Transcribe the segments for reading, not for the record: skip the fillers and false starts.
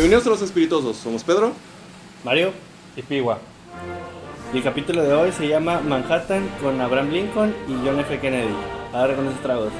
Bienvenidos a Los Espirituosos, somos Pedro, Mario y Piwa. Y el capítulo de hoy se llama Manhattan con Abraham Lincoln y John F. Kennedy. Ahora con esos tragos.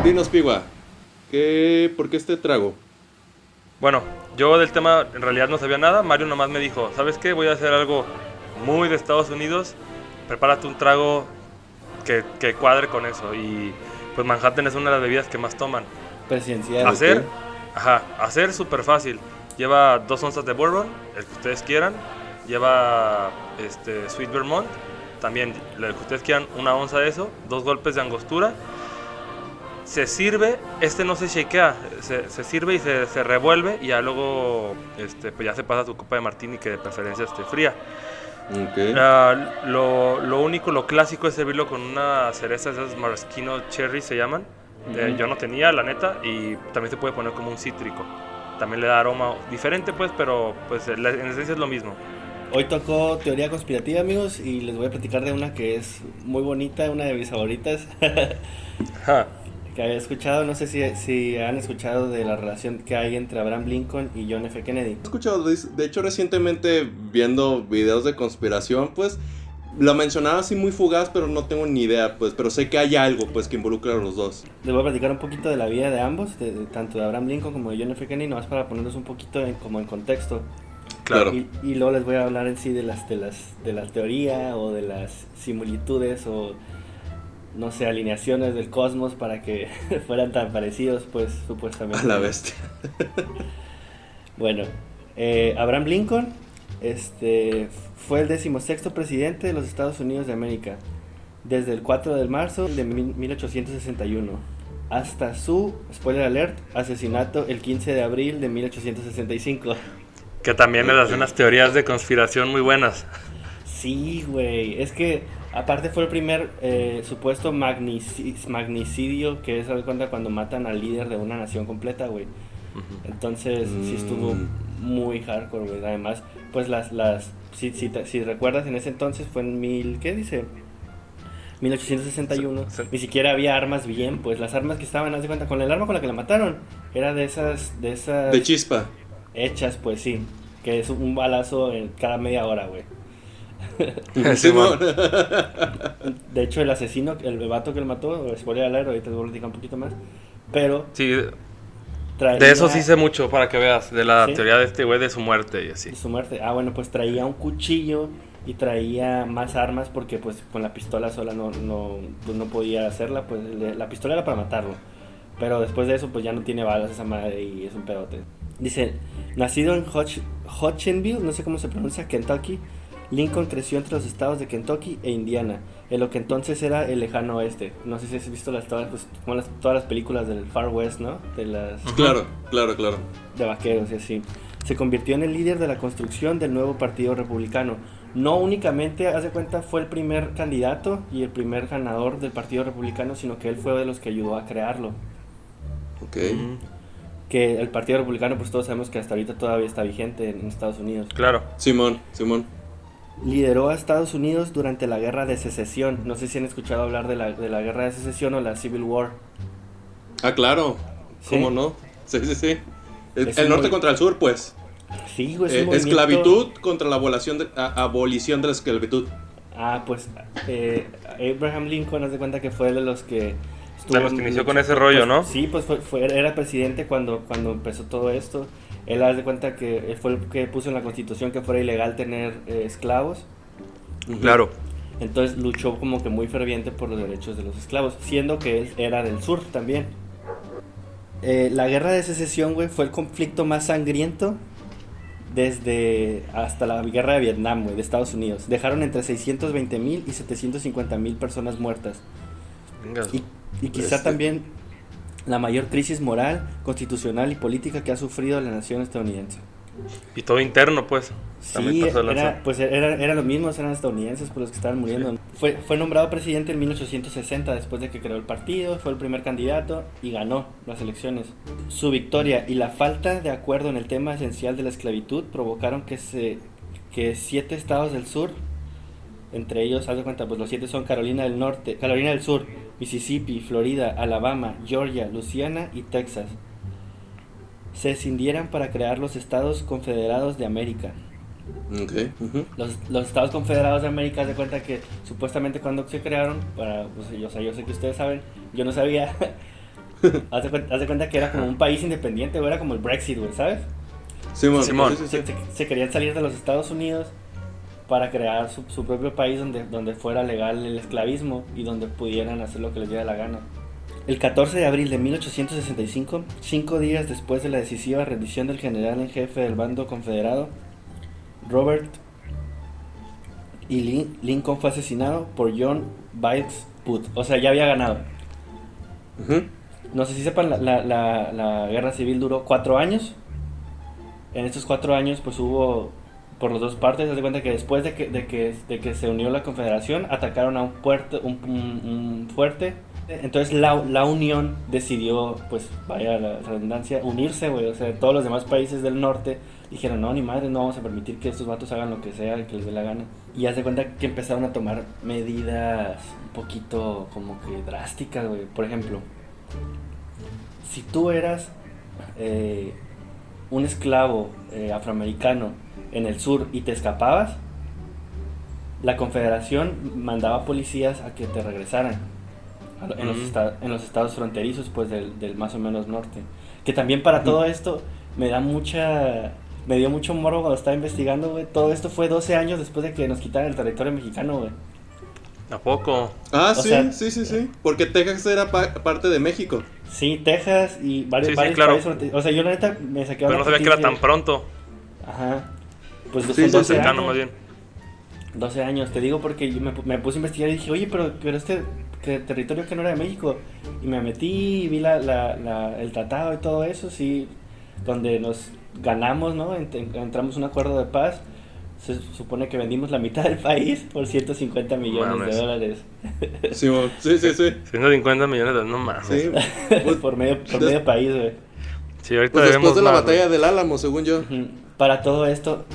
dinos Piwa, ¿por qué este trago? Bueno, yo del tema en realidad no sabía nada. Mario nomás me dijo, ¿sabes qué? Voy a hacer algo muy de Estados Unidos. Prepárate un trago que cuadre con eso. Y pues Manhattan es una de las bebidas que más toman. Presidencial. Hacer súper fácil. Lleva 2 onzas de bourbon, el que ustedes quieran. Lleva Sweet Vermont, también el que ustedes quieran, 1 onza de eso. 2 golpes de angostura. Se sirve, no se shakea, se sirve y se revuelve y ya luego pues ya se pasa a tu copa de martini, que de preferencia esté fría. Okay. Lo único, lo clásico es servirlo con una cereza, esas maraschino cherry se llaman. Yo no tenía, la neta, y también se puede poner como un cítrico. También le da aroma diferente, pues, pero pues en esencia es lo mismo. Hoy tocó teoría conspirativa, amigos, y les voy a platicar de una que es muy bonita, una de mis favoritas. Que había escuchado, no sé si han escuchado de la relación que hay entre Abraham Lincoln y John F. Kennedy. He escuchado, de hecho recientemente viendo videos de conspiración, pues lo mencionaba así muy fugaz, pero no tengo ni idea, pues, pero sé que hay algo, pues, que involucra a los dos. Les voy a platicar un poquito de la vida de ambos, tanto de Abraham Lincoln como de John F. Kennedy, nomás para ponerlos un poquito como en contexto. Claro. Y luego les voy a hablar en sí de la teoría o de las similitudes o no sé, alineaciones del cosmos para que fueran tan parecidos, pues, supuestamente. A la bestia. Bueno, Abraham Lincoln fue el 16º presidente de los Estados Unidos de América, desde el 4 de marzo de 1861, hasta su, spoiler alert, asesinato el 15 de abril de 1865. Que también les hacen unas teorías de conspiración muy buenas. Sí, güey, es que aparte fue el primer supuesto magnicidio, que es, ¿sabes cuenta? Cuando matan al líder de una nación completa, güey. Entonces sí estuvo muy hardcore, güey. Además, pues si recuerdas, en ese entonces fue en 1861. Ni siquiera había armas bien, pues las armas que estaban, haz de cuenta, con el arma con la que la mataron, era de esas De chispa. Hechas, pues sí, que es un balazo cada media hora, güey. Simón. De hecho, el asesino, el vato que lo mató, spoiler alert, ahorita te voy a platicar un poquito más, pero sí, de eso sí sé mucho, para que veas, de la teoría de este güey de su muerte y así. De su muerte, bueno, pues traía un cuchillo y traía más armas porque pues con la pistola sola no podía hacerla, pues la pistola era para matarlo, pero después de eso pues ya no tiene balas esa madre y es un pedote. Dice, nacido en Hodgenville, no sé cómo se pronuncia, Kentucky, Lincoln creció entre los estados de Kentucky e Indiana, en lo que entonces era el lejano oeste. No sé si has visto todas las películas del Far West, ¿no? Claro. De vaqueros y así. Se convirtió en el líder de la construcción del nuevo partido republicano. No únicamente, haz de cuenta, fue el primer candidato y el primer ganador del partido republicano, sino que él fue de los que ayudó a crearlo. Ok. Que el partido republicano, pues todos sabemos que hasta ahorita todavía está vigente en Estados Unidos. Claro. Simón. Lideró a Estados Unidos durante la Guerra de Secesión. No sé si han escuchado hablar de la Guerra de Secesión o la Civil War. Claro. ¿Sí? ¿Cómo no? Sí. El norte contra el sur, pues. Sí, güey. Esclavitud contra la abolición de la esclavitud. Pues Abraham Lincoln, haz de cuenta que fue de los que inició con ese rollo, ¿no? Sí, pues era presidente cuando empezó todo esto. Él haz de cuenta que fue el que puso en la Constitución que fuera ilegal tener esclavos. Claro. Entonces luchó como que muy ferviente por los derechos de los esclavos, siendo que él era del sur también. La guerra de secesión, güey, fue el conflicto más sangriento desde hasta la guerra de Vietnam, güey, de Estados Unidos. Dejaron entre 620,000 y 750,000 personas muertas. Venga. Y quizá también la mayor crisis moral, constitucional y política que ha sufrido la nación estadounidense. Y todo interno, pues. Sí, eran los mismos, eran estadounidenses por los que estaban muriendo. Sí. Fue nombrado presidente en 1860 después de que creó el partido, fue el primer candidato y ganó las elecciones. Su victoria y la falta de acuerdo en el tema esencial de la esclavitud provocaron que 7 estados del sur, entre ellos, haz de cuenta, pues los 7 son Carolina del Sur, Mississippi, Florida, Alabama, Georgia, Luisiana y Texas, se escindieran para crear los Estados Confederados de América. Okay. Uh-huh. Los Estados Confederados de América, haz de cuenta que supuestamente cuando se crearon, pues, yo sé que ustedes saben, yo no sabía, haz de cuenta que era como un país independiente, güey, era como el Brexit, güey, ¿sabes? Simón. Se querían salir de los Estados Unidos para crear su propio país donde fuera legal el esclavismo y donde pudieran hacer lo que les diera la gana. El 14 de abril de 1865, 5 días después de la decisiva rendición del general en jefe del bando confederado, Robert E. Lincoln fue asesinado por John Wilkes Booth. O sea, ya había ganado. Uh-huh. No sé si sepan, la guerra civil duró 4 años. En estos 4 años, pues hubo por las dos partes. Se da cuenta que después de que se unió la confederación, atacaron a un fuerte. Entonces la Unión decidió, pues vaya la redundancia, unirse, güey. O sea, todos los demás países del norte dijeron, no, ni madre, no vamos a permitir que estos vatos hagan lo que sea, que les dé la gana. Y haz de cuenta que empezaron a tomar medidas un poquito como que drásticas, güey. Por ejemplo, si tú eras un esclavo afroamericano en el sur y te escapabas, la confederación mandaba policías a que te regresaran. En los estados fronterizos, pues del más o menos norte. Que también para todo esto me dio mucho morbo cuando estaba investigando, güey. Todo esto fue 12 años después de que nos quitaran el territorio mexicano, güey. ¿A poco? Ah, sí. Porque Texas era parte de México. Sí, Texas y varios claro. países fronterizos. O sea, yo la neta me saqué. Pero no sabía que era tan pronto. Ajá. Pues sí, son 12 cercano, años. más bien. 12 años, te digo porque yo me puse a investigar y dije, oye, pero este territorio que no era de México. Y me metí y vi el tratado y todo eso, sí, donde nos ganamos, ¿no? Entramos en un acuerdo de paz. Se supone que vendimos la mitad del país por 150 millones de dólares. Sí. 150 millones de dólares, no mames. Sí, pues, por medio país, güey. Sí, ahorita pues después de la más, batalla güey. del Álamo, según yo. Para todo esto,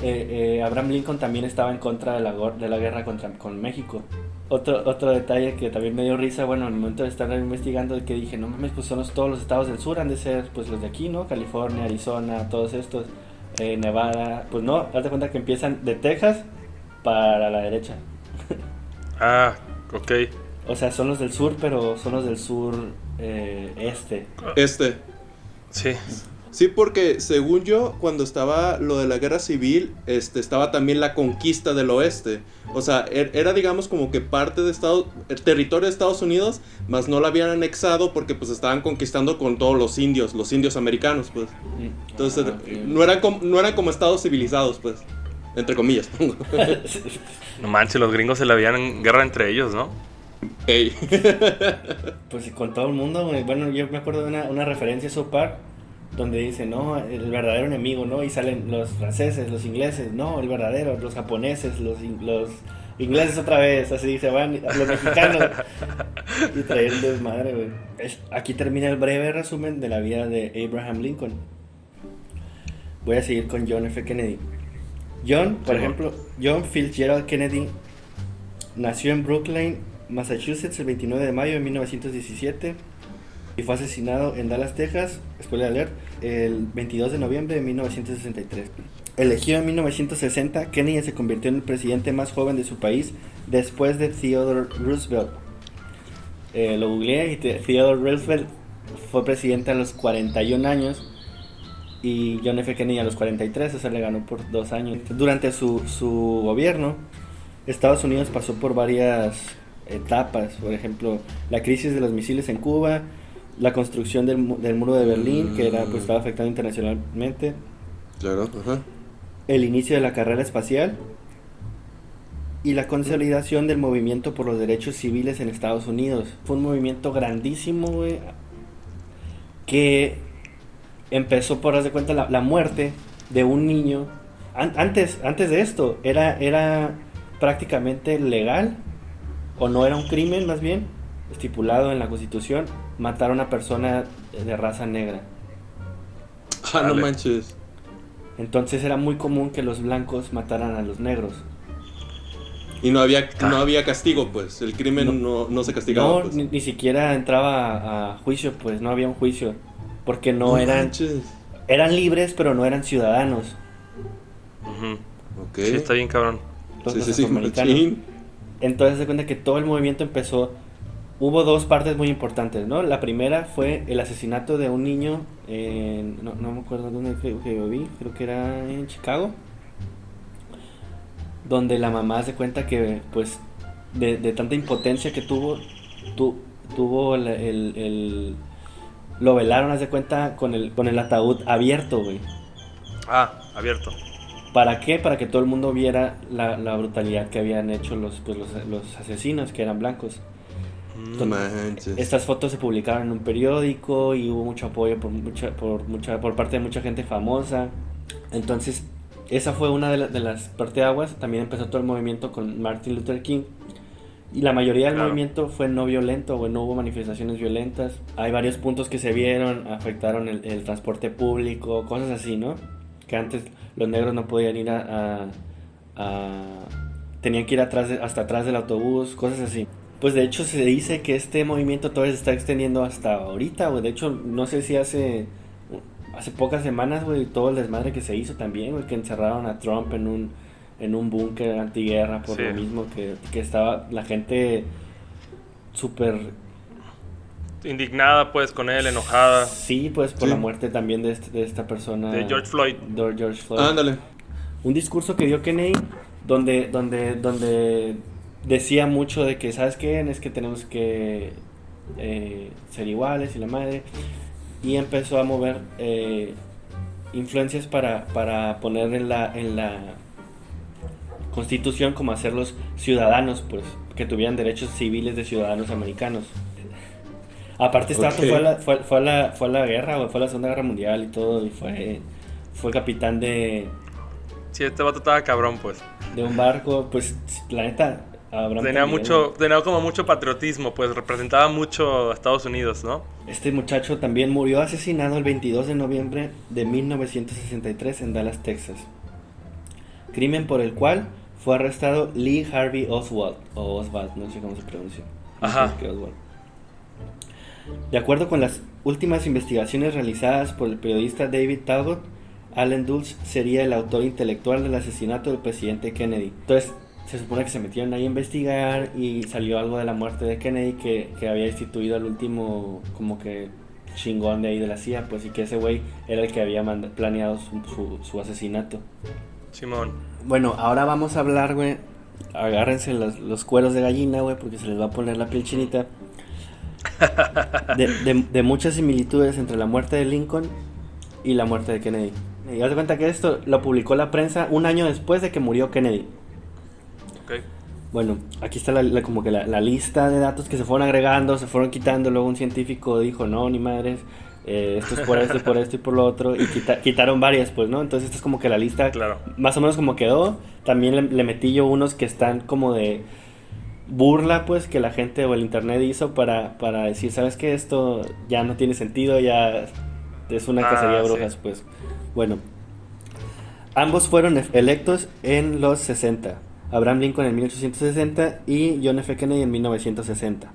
Abraham Lincoln también estaba en contra de la guerra con México. Otro detalle que también me dio risa, bueno, en el momento de estar investigando, de que dije, no mames, pues son todos los estados del sur, han de ser pues los de aquí, ¿no? California, Arizona, todos estos, Nevada. Pues no, haz de cuenta que empiezan de Texas para la derecha. Ah, ok. O sea, son los del sur, pero son los del sur este. Sí. Sí, porque según yo, cuando estaba lo de la guerra civil, estaba también la conquista del oeste. O sea, era digamos como que parte de el territorio de Estados Unidos, mas no la habían anexado porque pues estaban conquistando con todos los indios americanos, pues. Entonces, okay. no eran como estados civilizados, pues. Entre comillas, pongo. No manches, los gringos se la habían en guerra entre ellos, ¿no? Ey. Pues con todo el mundo, güey. Bueno, yo me acuerdo de una referencia a South Park, donde dice, no, el verdadero enemigo, ¿no? Y salen los franceses, los ingleses, no, el verdadero, los japoneses, los ingleses otra vez, así se van, los mexicanos. Y traer el desmadre, güey. Aquí termina el breve resumen de la vida de Abraham Lincoln. Voy a seguir con John F. Kennedy. John Fitzgerald Kennedy nació en Brookline, Massachusetts, el 29 de mayo de 1917. Y fue asesinado en Dallas, Texas, spoiler alert, el 22 de noviembre de 1963. Elegido en 1960, Kennedy se convirtió en el presidente más joven de su país después de Theodore Roosevelt. Lo googleé y Theodore Roosevelt fue presidente a los 41 años y John F. Kennedy a los 43, o sea, le ganó por 2 años. Durante su gobierno, Estados Unidos pasó por varias etapas, por ejemplo, la crisis de los misiles en Cuba, la construcción del muro de Berlín, que era, pues, estaba afectando internacionalmente, Claro, ajá. el inicio de la carrera espacial y la consolidación del movimiento por los derechos civiles en Estados Unidos. Fue un movimiento grandísimo, güey, que empezó por, haz de cuenta, la muerte de un niño. Antes de esto, era prácticamente legal, o no era un crimen más bien, estipulado en la Constitución, matar a una persona de raza negra. Ah, no Dale. manches. Entonces era muy común que los blancos mataran a los negros. Y no había castigo, pues. El crimen no se castigaba, No, pues. ni siquiera entraba a juicio, pues no había un juicio. Porque no eran... manches. Eran libres, pero no eran ciudadanos. Ujú. Ok. Sí, está bien cabrón. Los Sí, afroamericanos. machín. Entonces se cuenta que todo el movimiento empezó. Hubo dos partes muy importantes, ¿no? La primera fue el asesinato de un niño no me acuerdo dónde que lo vi, creo que era en Chicago, donde la mamá se cuenta que, pues, de tanta impotencia que tuvo lo velaron, haz de cuenta, con el ataúd abierto, güey. Ah, abierto. ¿Para qué? Para que todo el mundo viera la brutalidad que habían hecho los asesinos, que eran blancos. No manches. Estas fotos se publicaron en un periódico y hubo mucho apoyo por parte de mucha gente famosa. Entonces, esa fue una de las parteaguas. También empezó todo el movimiento con Martin Luther King. Y la mayoría del Claro. movimiento fue no violento, güey, no hubo manifestaciones violentas. Hay varios puntos que se vieron, afectaron el transporte público, cosas así, ¿no? Que antes los negros no podían ir tenían que ir hasta atrás del autobús, cosas así. Pues de hecho se dice que este movimiento todavía se está extendiendo hasta ahorita, güey. De hecho, no sé si hace pocas semanas, güey, todo el desmadre que se hizo también, güey, que encerraron a Trump en un búnker antiguerra por Sí. lo mismo, que estaba la gente súper... Indignada, pues, con él, enojada. Sí, pues por Sí. la muerte también de esta persona. De George Floyd. de George Floyd. Ándale. Un discurso que dio Kennedy donde decía mucho de que, ¿sabes qué? Es que tenemos que ser iguales y la madre. Y empezó a mover influencias para poner en la Constitución como hacerlos ciudadanos, pues, que tuvieran derechos civiles de ciudadanos americanos. Aparte, este vato Ok. fue a la guerra, güey, fue a la Segunda Guerra Mundial y todo, y fue capitán de Sí, este vato estaba cabrón, pues. un barco, pues, la neta, Abraham Tenía también, tenía como mucho patriotismo, pues representaba mucho a Estados Unidos, ¿no? Este muchacho también murió asesinado el 22 de noviembre de 1963 en Dallas, Texas. Crimen por el cual fue arrestado Lee Harvey Oswald, o Oswald, no sé cómo se pronuncia. Ajá. Creo que Oswald. De acuerdo con las últimas investigaciones realizadas por el periodista David Talbot, Allen Dulles sería el autor intelectual del asesinato del presidente Kennedy. Entonces, se supone que se metieron ahí a investigar y salió algo de la muerte de Kennedy que había instituido al último, como que chingón de ahí de la CIA, pues, y que ese güey era el que había planeado su asesinato. Simón. Bueno, ahora vamos a hablar, güey. Agárrense los cueros de gallina, güey, porque se les va a poner la piel chinita. De muchas similitudes entre la muerte de Lincoln y la muerte de Kennedy. Y haz de cuenta que esto lo publicó la prensa un año después de que murió Kennedy. Ok. Bueno, aquí está como que la lista de datos que se fueron agregando, se fueron quitando. Luego un científico dijo, no, ni madres, esto es por esto y por lo otro. Y quitaron varias, pues, ¿no? Entonces esta es como que la lista, Claro. más o menos como quedó. También le metí yo unos que están como de burla, pues, que la gente o el internet hizo para decir, ¿sabes qué? Esto ya no tiene sentido, ya es una cacería de brujas, sí. pues. Bueno, ambos fueron electos en los 60. Abraham Lincoln en 1860 y John F. Kennedy en 1960.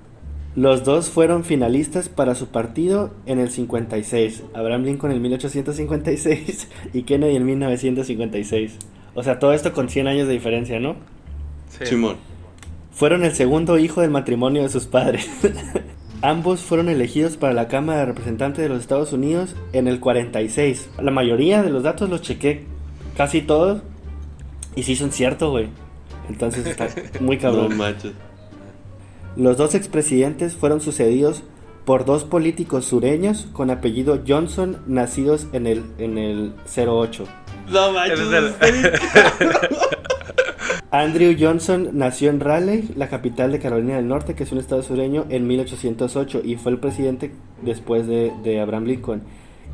Los dos fueron finalistas para su partido en el 56. Abraham Lincoln en 1856 y Kennedy en 1956. O sea, todo esto con 100 años de diferencia, ¿no? Sí. Simón. Fueron el segundo hijo del matrimonio de sus padres. Ambos fueron elegidos para la Cámara de Representantes de los Estados Unidos en el 46. La mayoría de los datos los chequé, casi todos, y sí son ciertos, güey. Entonces está muy No cabrón. manches. Los dos expresidentes fueron sucedidos por dos políticos sureños con apellido Johnson, nacidos en el 08. No manches. Ese es el- está bien cabrón. Andrew Johnson nació en Raleigh, la capital de Carolina del Norte, que es un estado sureño, en 1808 y fue el presidente después de Abraham Lincoln.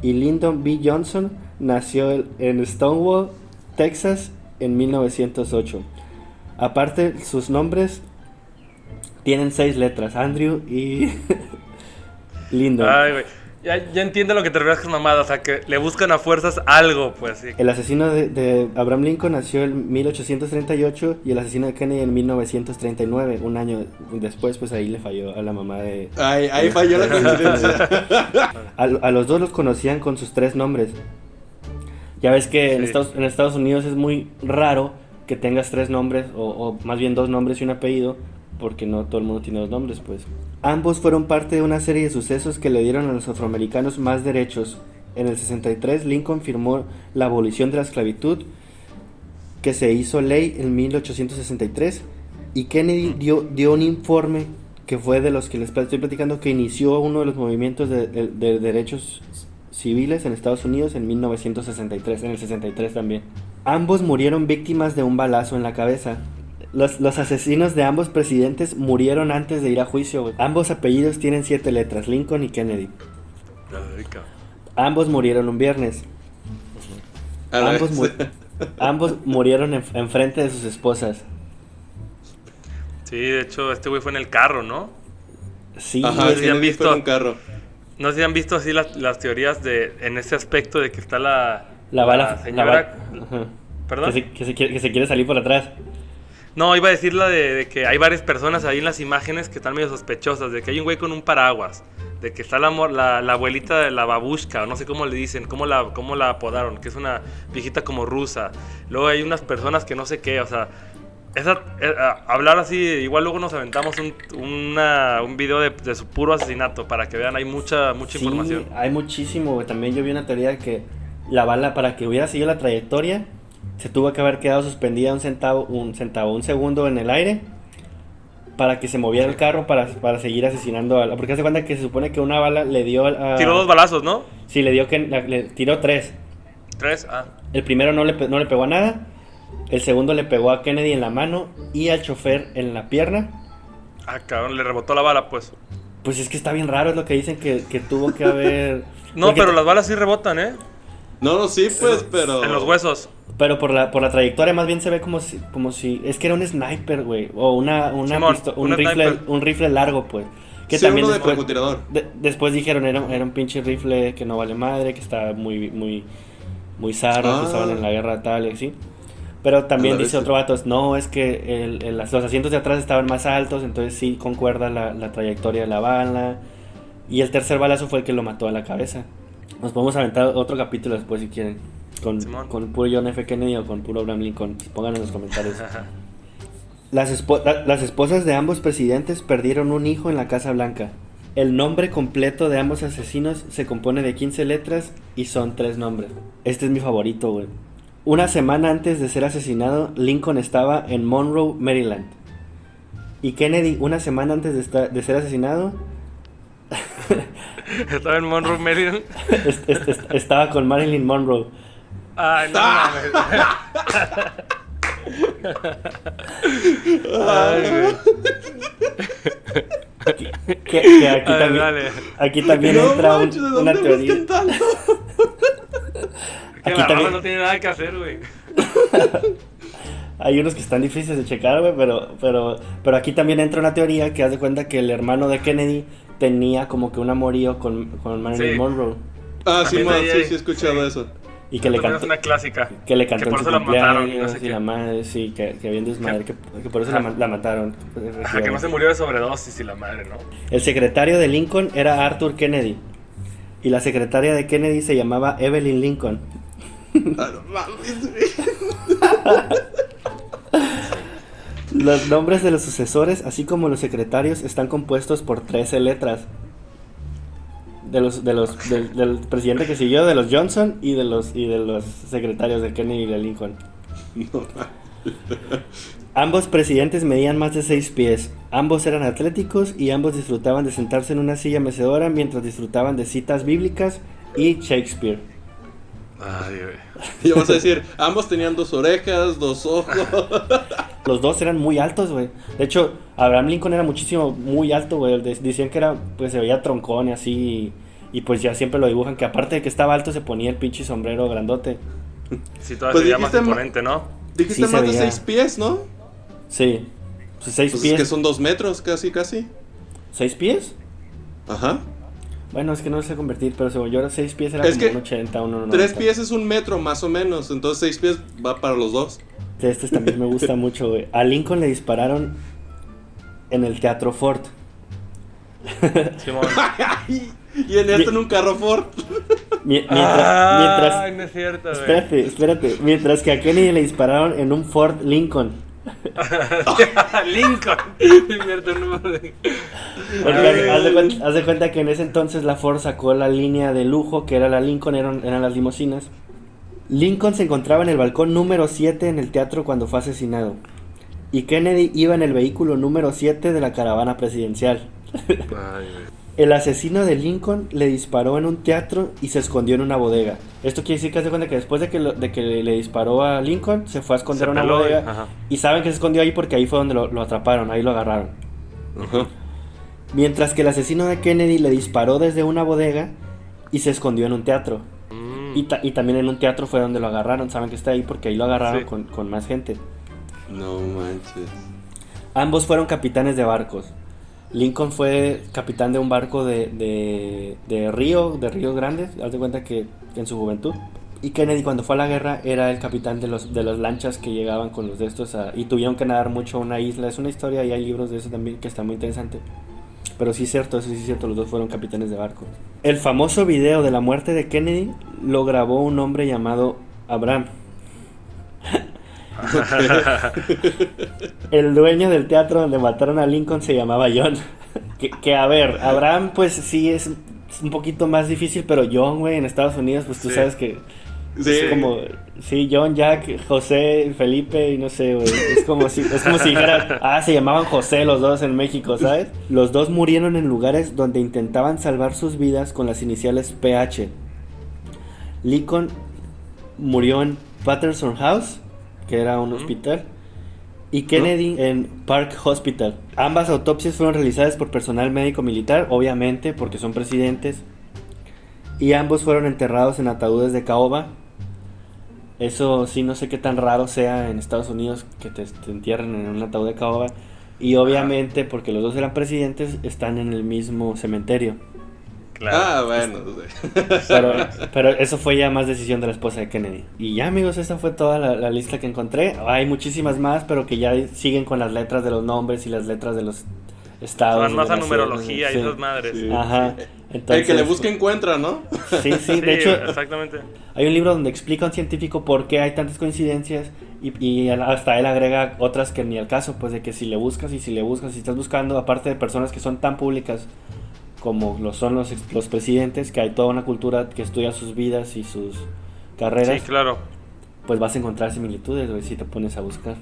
Y Lyndon B. Johnson nació en Stonewall, Texas, en 1908. Aparte, sus nombres tienen 6 letras, Andrew y Lyndon. Ay, güey. Ya entiendo lo que te refieres con mamada, o sea, que le buscan a fuerzas algo, pues sí. El asesino de Abraham Lincoln nació en 1838 y el asesino de Kennedy en 1939. Un año después, pues ahí le falló a la mamá de... Ahí falló la coincidencia. A los dos los conocían con sus 3 nombres. Ya ves que Sí. en Estados Unidos es muy raro que tengas 3 nombres, o más bien 2 nombres y un apellido, porque no todo el mundo tiene 2 nombres, pues. Ambos fueron parte de una serie de sucesos que le dieron a los afroamericanos más derechos. En el 63, Lincoln firmó la abolición de la esclavitud, que se hizo ley en 1863, y Kennedy dio un informe que fue de los que les estoy platicando, que inició uno de los movimientos de derechos civiles en Estados Unidos en 1963, en el 63 también. Ambos murieron víctimas de un balazo en la cabeza. Los asesinos de ambos presidentes murieron antes de ir a juicio, güey. Ambos apellidos tienen 7 letras, Lincoln y Kennedy. Ay, cabrón. Ambos murieron un viernes. A la Ambos, vez. ambos murieron en frente de sus esposas. Sí, de hecho, este güey fue en el carro, ¿no? Sí, Ajá, güey. sí, han Kennedy visto. fue en un carro. No sé si han visto así las teorías en ese aspecto de que está la la señora. ajá. ¿Perdón? Que se quiere salir por atrás. No, iba a decir la de que hay varias personas ahí en las imágenes que están medio sospechosas, de que hay un güey con un paraguas, de que está la abuelita de la babushka, o no sé cómo le dicen, cómo la apodaron, que es una viejita como rusa. Luego hay unas personas que no sé qué, o sea, hablar así, igual luego nos aventamos un video de su puro asesinato para que vean, hay mucha Sí, información. hay muchísimo, güey. También yo vi una teoría de que la bala, para que hubiera seguido la trayectoria, se tuvo que haber quedado suspendida un segundo en el aire para que se moviera el carro para seguir asesinando a... Porque hace cuenta que se supone que una bala le dio a... Tiró 2 balazos, ¿no? Sí, le tiró 3. 3, ah. El primero no le pegó a nada. El segundo le pegó a Kennedy en la mano y al chofer en la pierna. Ah, cabrón, le rebotó la bala, pues. Pues es que está bien raro, es lo que dicen que tuvo que haber... No, Porque pero las balas sí rebotan, ¿eh? No, sí, pues, pero. En los huesos. Pero por la trayectoria más bien se ve como si es que era un sniper, güey, o Simón, un sniper. un rifle largo, pues. Que Sí, también uno de después, francotirador. después dijeron era un pinche rifle que no vale madre, que está muy zarro, que Ah. usaban en la guerra tal y así. Pero también A la dice bestia. otro vato, no, es que los asientos de atrás estaban más altos, entonces sí concuerda la trayectoria de la bala. Y el tercer balazo fue el que lo mató a la cabeza. Nos podemos aventar otro capítulo después si quieren. Simón. Con puro John F. Kennedy o con puro Abraham Lincoln. Pongan en los comentarios. Las esposas de ambos presidentes perdieron un hijo en la Casa Blanca. El nombre completo de ambos asesinos se compone de 15 letras y son 3 nombres. Este es mi favorito, güey. Una semana antes de ser asesinado, Lincoln estaba en Monroe, Maryland. Y Kennedy, una semana antes de ser asesinado, Estaba en Monroe, Maryland. estaba con Marilyn Monroe. Ay, no mames. Ay, güey. Que aquí, A ver, también, dale. aquí también No entra manches, ¿de una dónde teoría. buscan tanto? Que Aquí la también- raza no tiene nada que hacer, güey. Hay unos que están difíciles de checar, güey, pero aquí también entra una teoría que hace cuenta que el hermano de Kennedy tenía como que un amorío con Marilyn Sí. Monroe. Ah, sí, También man, ahí sí, hay- sí he escuchado sí. eso. Y que le También cantó, es una clásica. que le cantó que por en su eso la mataron y no cumpleaños sé y qué. la madre, sí, que había un desmadre, que por eso la mataron. Ajá, que no se murió de sobredosis y la madre, ¿no? El secretario de Lincoln era Arthur Kennedy. Y la secretaria de Kennedy se llamaba Evelyn Lincoln. Ah, no mames, güey. Los nombres de los sucesores, así como los secretarios, están compuestos por 13 letras. Del presidente que siguió, de los Johnson y de los secretarios de Kennedy y de Lincoln. No mames. Ambos presidentes medían más de 6 pies. Ambos eran atléticos y ambos disfrutaban de sentarse en una silla mecedora mientras disfrutaban de citas bíblicas y Shakespeare. Ay, güey. Y vas a decir, ambos tenían 2 orejas, 2 ojos. Los dos eran muy altos, güey. De hecho, Abraham Lincoln era muy alto, güey. Decían que era, pues se veía troncón y así. Y pues ya siempre lo dibujan, que aparte de que estaba alto, se ponía el pinche sombrero grandote. Sí, todavía Pues sería más dijiste imponente, ¿no? Dijiste Sí, más se de veía. 6 pies, ¿no? Sí. Pues 6 Pues pies. es que son 2 metros, casi. ¿6 pies? Ajá. Bueno, es que no sé convertir, pero según yo era 6 pies, era Es como que un 80, un 90. 3 pies es 1 metro, más o menos. Entonces 6 pies va para los 2. Este también me gusta mucho, güey. A Lincoln le dispararon en el Teatro Ford. Simón. Y en en un carro Ford. Mientras Ay, no es cierto, güey. espérate. Mientras que a Kennedy le dispararon en un Ford Lincoln. Lincoln. Invierte un número de... Porque haz de cuenta que en ese entonces la Ford sacó la línea de lujo que era la Lincoln, eran las limusinas. Lincoln se encontraba en el balcón número 7 en el teatro cuando fue asesinado. Y Kennedy iba en el vehículo número 7 de la caravana presidencial. Ay, güey. El asesino de Lincoln le disparó en un teatro y se escondió en una bodega. Esto quiere decir que hace cuenta que después de que le disparó a Lincoln, se fue a esconder en una peló, bodega. ajá. Y saben que se escondió ahí porque ahí fue donde lo atraparon, ahí lo agarraron. Ajá. Mientras que el asesino de Kennedy le disparó desde una bodega y se escondió en un teatro. Y también en un teatro fue donde lo agarraron. Saben que está ahí porque ahí lo agarraron Sí. con más gente. No manches. Ambos fueron capitanes de barcos. Lincoln fue capitán de un barco de Río Grandes, haz de cuenta que en su juventud. Y Kennedy cuando fue a la guerra era el capitán de las lanchas que llegaban con los de estos y tuvieron que nadar mucho a una isla. Es una historia y hay libros de eso también que está muy interesante. Pero sí es cierto, eso sí es cierto, los dos fueron capitanes de barco. El famoso video de la muerte de Kennedy lo grabó un hombre llamado Abraham. El dueño del teatro donde mataron a Lincoln se llamaba John. Que a ver, Abraham pues sí es un poquito más difícil, pero John, güey, en Estados Unidos pues tú Sí. sabes que Sí. es como, sí, John, Jack, José, Felipe y no sé, güey. Es como si dijera, se llamaban José los dos en México, ¿sabes? Los dos murieron en lugares donde intentaban salvar sus vidas con las iniciales PH. Lincoln murió en Patterson House, que era un hospital, y Kennedy en Park Hospital. Ambas autopsias fueron realizadas por personal médico militar, obviamente, porque son presidentes, y ambos fueron enterrados en ataúdes de caoba. Eso sí, no sé qué tan raro sea en Estados Unidos que te entierren en un ataúd de caoba. Y obviamente, porque los dos eran presidentes, están en el mismo cementerio. Claro. Bueno. Pero eso fue ya más decisión de la esposa de Kennedy. Y ya, amigos, esa fue toda la lista que encontré. Hay muchísimas más, pero que ya siguen con las letras de los nombres y las letras de los estados. Van más a naciones, numerología y sí. esas madres. Sí. Aja. Entonces, El que le busque encuentra, ¿no? Sí, Sí, de hecho, exactamente. hay un libro donde explica a un científico por qué hay tantas coincidencias y hasta él agrega otras que ni al caso, pues de que si estás buscando, aparte de personas que son tan públicas como lo son los presidentes, que hay toda una cultura que estudia sus vidas y sus carreras, Sí, claro. pues vas a encontrar similitudes, güey, si te pones a buscar.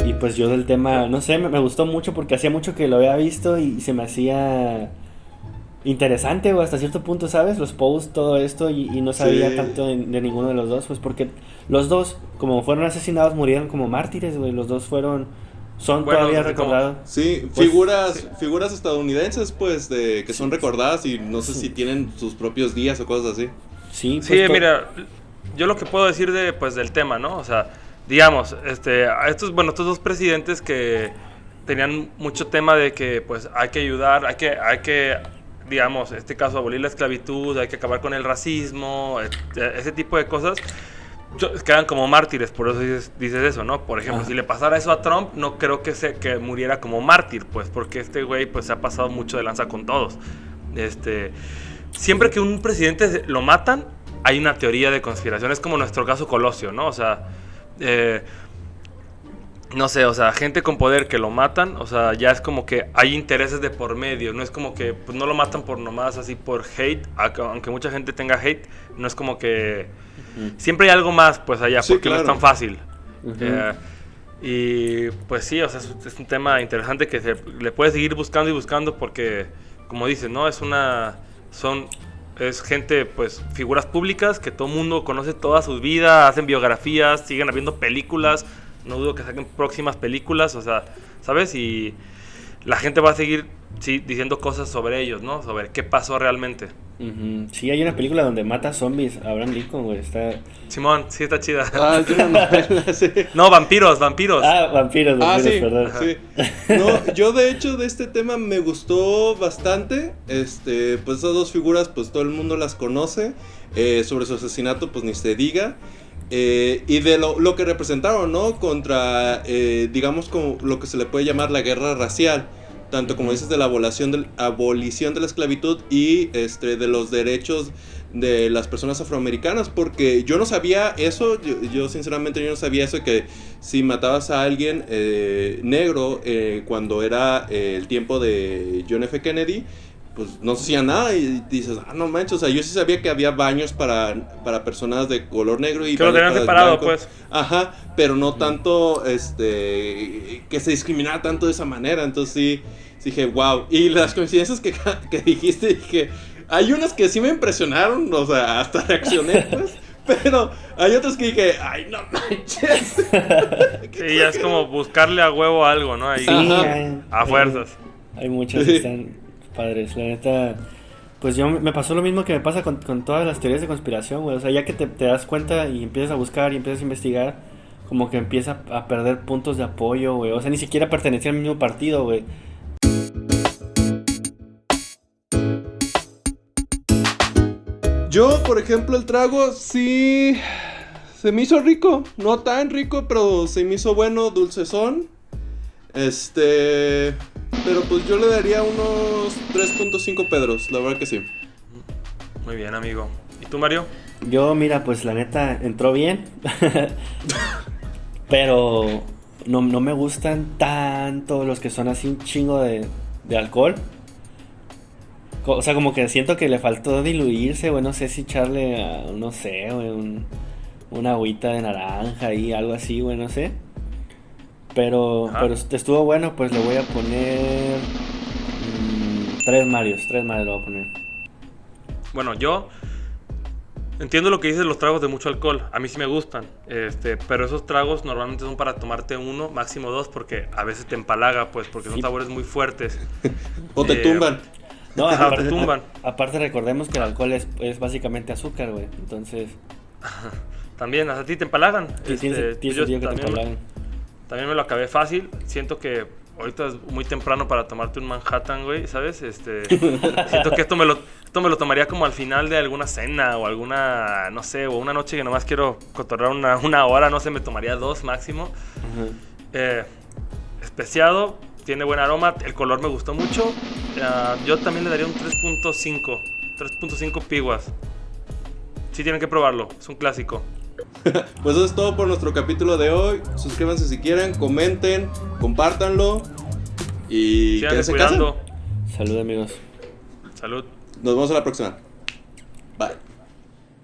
Y pues yo del tema, no sé, me gustó mucho porque hacía mucho que lo había visto y se me hacía interesante, o hasta cierto punto, ¿sabes? Los posts, todo esto, y no sabía Sí. tanto de ninguno de los dos, pues porque los dos, como fueron asesinados, murieron como mártires, güey. Los dos son Bueno, todavía así como- recordados. Sí, Pues, figuras estadounidenses, pues, que son recordadas y no sé si tienen sus propios días o cosas así. Sí, Sí, pues, mira, yo lo que puedo decir del tema, ¿no? O sea, digamos, a estos dos presidentes que tenían mucho tema de que, pues, hay que ayudar, hay que, digamos, este caso, abolir la esclavitud, hay que acabar con el racismo, ese tipo de cosas, quedan como mártires, por eso dices eso, ¿no? Por ejemplo, si le pasara eso a Trump, no creo que muriera como mártir, pues, porque este güey, pues, se ha pasado mucho de lanza con todos. Siempre que un presidente lo matan, hay una teoría de conspiración. Es como nuestro caso Colosio, ¿no? O sea, no sé, o sea, gente con poder que lo matan, o sea, ya es como que hay intereses de por medio, no es como que pues, no lo matan por nomás así por hate, aunque mucha gente tenga hate, no es como que siempre hay algo más pues allá, Sí, porque claro. no es tan fácil. Ujú. Y pues sí, o sea, es un tema interesante que le puedes seguir buscando y buscando porque, como dices, ¿no? Es gente, pues, figuras públicas que todo el mundo conoce toda su vida, hacen biografías, siguen habiendo películas, no dudo que saquen próximas películas, o sea, ¿sabes? Y la gente va a seguir diciendo cosas sobre ellos, ¿no? Sobre qué pasó realmente. Ujú. Sí, hay una película donde mata zombies a Abraham Lincoln, güey. Está... Simón, sí está chida. Ah, es una novela, sí. No, vampiros, vampiros. Vampiros, Sí, perdón. sí. No, yo de hecho de este tema me gustó bastante. Pues esas dos figuras, pues todo el mundo las conoce. Sobre su asesinato, pues ni se diga. Y de lo que representaron, ¿no? Contra, digamos, como lo que se le puede llamar la guerra racial. Tanto como dices de la abolición de la esclavitud y de los derechos de las personas afroamericanas, porque yo no sabía eso, yo sinceramente yo no sabía eso, que si matabas a alguien negro cuando era el tiempo de John F. Kennedy, pues no se hacía nada y dices, no manches, o sea, yo sí sabía que había baños para personas de color negro y que lo baños tenían para separado, blancos. pues. Ajá, pero no tanto, que se discriminara tanto de esa manera, entonces sí dije, wow, y las coincidencias que dijiste, dije, hay unas que sí me impresionaron, o sea, hasta reaccioné, pues, pero hay otras que dije, ay, no manches. Sí, ya es como buscarle a huevo algo, ¿no? Ahí, Sí, a fuerzas. Hay muchas que están padres, la neta. Pues me pasó lo mismo que me pasa con todas las teorías de conspiración, güey. O sea, ya que te das cuenta y empiezas a buscar y empiezas a investigar, como que empieza a perder puntos de apoyo, güey. O sea, ni siquiera pertenecía al mismo partido, güey. Yo, por ejemplo, el trago sí se me hizo rico, no tan rico, pero se me hizo bueno, dulcezón. Pero pues yo le daría unos 3.5 pedros, la verdad que sí. Muy bien, amigo. ¿Y tú, Mario? Yo, mira, pues la neta entró bien. Pero no me gustan tanto los que son así un chingo de alcohol. O sea, como que siento que le faltó diluirse, güey. No sé si echarle, no sé, güey, una agüita de naranja y algo así, güey, no sé. Pero estuvo bueno, pues le voy a poner 3 Marios le voy a poner. Bueno, yo entiendo lo que dices, los tragos de mucho alcohol. A mí sí me gustan. Pero esos tragos normalmente son para tomarte uno, máximo dos, porque a veces te empalaga, pues, porque son sabores muy fuertes. O te tumban. No, Te tumban. aparte recordemos que el alcohol es básicamente azúcar, güey. Entonces, También, a ti te empalagan. tiene Yo sentido que te empalagan. también me lo acabé fácil. Siento que ahorita es muy temprano para tomarte un Manhattan, güey, ¿sabes? Siento que esto me lo tomaría como al final de alguna cena o alguna, no sé, o una noche que nomás quiero cotorrear una hora, no sé, me tomaría 2 máximo. Ajá. Especiado, tiene buen aroma, el color me gustó mucho. Yo también le daría un 3.5 piguas. Sí, tienen que probarlo, es un clásico. Pues eso es todo por nuestro capítulo de hoy. Suscríbanse si quieren, comenten, compártanlo y Síganse quédense en casa. cuidando. Salud, amigos. Salud. Nos vemos a la próxima. Bye.